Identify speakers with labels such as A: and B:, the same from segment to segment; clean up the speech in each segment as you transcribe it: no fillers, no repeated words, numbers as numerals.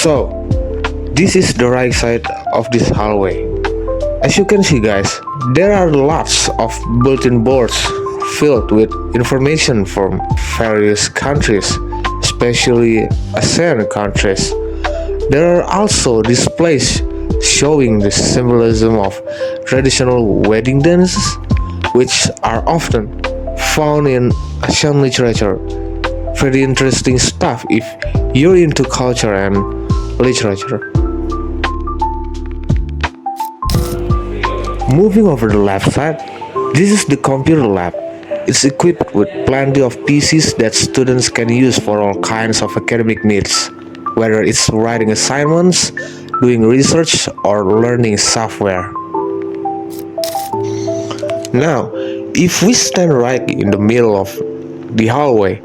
A: So, this is the right side of this hallway. As you can see guys, there are lots of bulletin boards filled with information from various countries, especially ASEAN countries. There are also displays showing the symbolism of traditional wedding dances, which are often found in Asian literature. Very interesting stuff if you're into culture and literature. Moving over the left side, this is the computer lab. It's equipped with plenty of PCs that students can use for all kinds of academic needs, whether it's writing assignments, doing research, or learning software. Now, if we stand right in the middle of the hallway,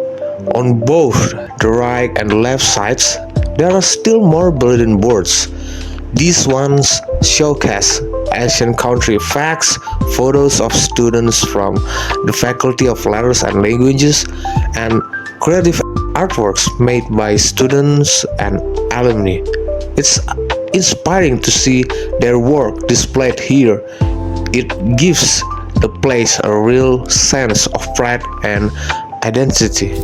A: on both the right and left sides, there are still more bulletin boards. These ones showcase Asian country facts, photos of students from the Faculty of Letters and Languages, and creative artworks made by students and alumni. It's inspiring to see their work displayed here. It gives the place a real sense of pride and identity.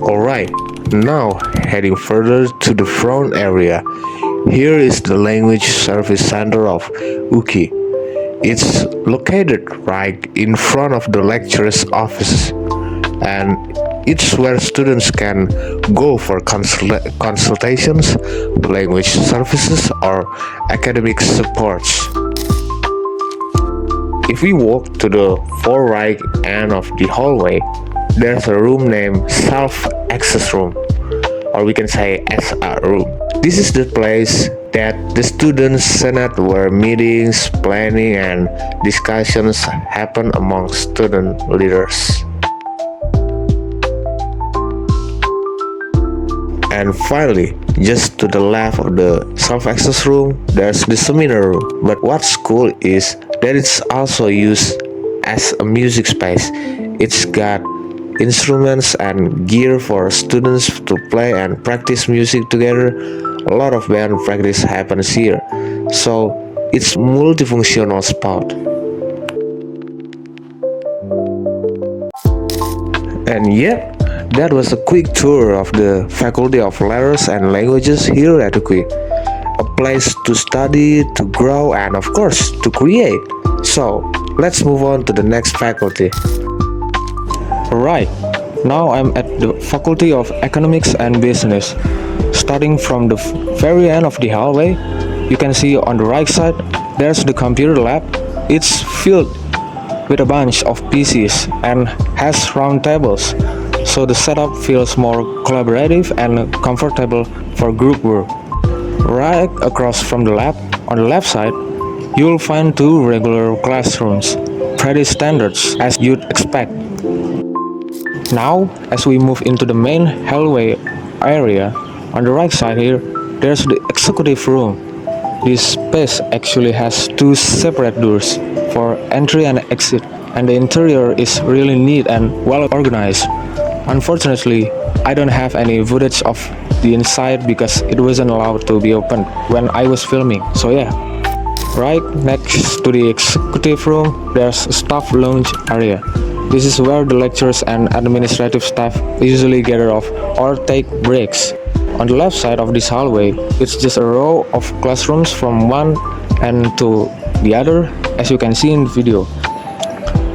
A: Alright, now heading further to the front area. Here is the Language Service Center of UKI. It's located right in front of the lecturer's office, and it's where students can go for consultations, language services, or academic supports. If we walk to the far right end of the hallway, there's a room named Self-Access Room, or we can say SR Room. This is the place that the students' senate where meetings, planning, and discussions happen among student leaders. And finally, just to the left of the self-access room, there's the seminar room. But what's cool is that it's also used as a music space. It's got instruments and gear for students to play and practice music together. A lot of band practice happens here, so it's multifunctional spot. And yeah, that was a quick tour of the Faculty of Letters and Languages here at UKI. A place to study, to grow, and of course, to create. So, let's move on to the next faculty. Right, now I'm at the Faculty of Economics and Business. Starting from the very end of the hallway, you can see on the right side, there's the computer lab. It's filled with a bunch of PCs and has round tables, so the setup feels more collaborative and comfortable for group work. Right across from the lab, on the left side, you'll find two regular classrooms, pretty standards as you'd expect. Now, as we move into the main hallway area, on the right side here, there's the executive room. This space actually has two separate doors for entry and exit, and the interior is really neat and well organized. Unfortunately, I don't have any footage of the inside because it wasn't allowed to be opened when I was filming, so yeah. Right next to the executive room, there's a staff lounge area. This is where the lecturers and administrative staff usually gather off or take breaks. On the left side of this hallway, it's just a row of classrooms from one end to the other, as you can see in the video.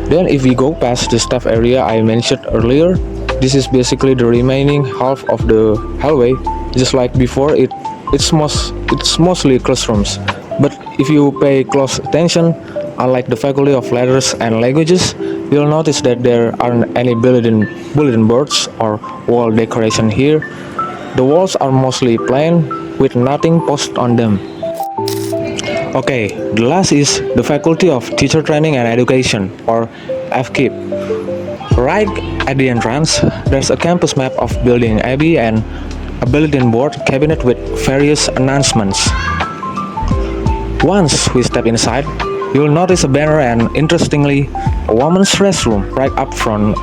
A: Then if we go past the staff area I mentioned earlier, this is basically the remaining half of the hallway. Just like before, it's mostly classrooms. But if you pay close attention, unlike the Faculty of Letters and Languages, you'll notice that there aren't any bulletin boards or wall decoration here. The walls are mostly plain with nothing posted on them. Okay, the last is the Faculty of Teacher Training and Education, or FKIP. Right At the entrance, there's a campus map of Building AB and a bulletin board cabinet with various announcements. Once we step inside, you'll notice a banner and, interestingly, a woman's restroom right up front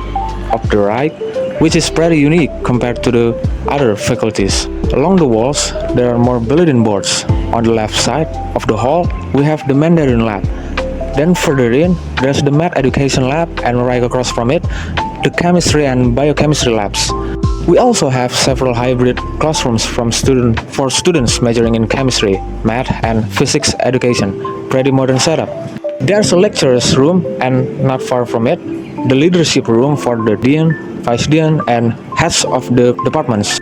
A: of the right, which is pretty unique compared to the other faculties. Along the walls, there are more bulletin boards. On the left side of the hall, we have the Mandarin lab. Then further in, there's the Math Education lab, and right across from it, the Chemistry and Biochemistry labs. We also have several hybrid classrooms for students majoring in chemistry, math, and physics education. Pretty modern setup. There's a lecturer's room, and not far from it, the leadership room for the dean, vice dean, and heads of the departments.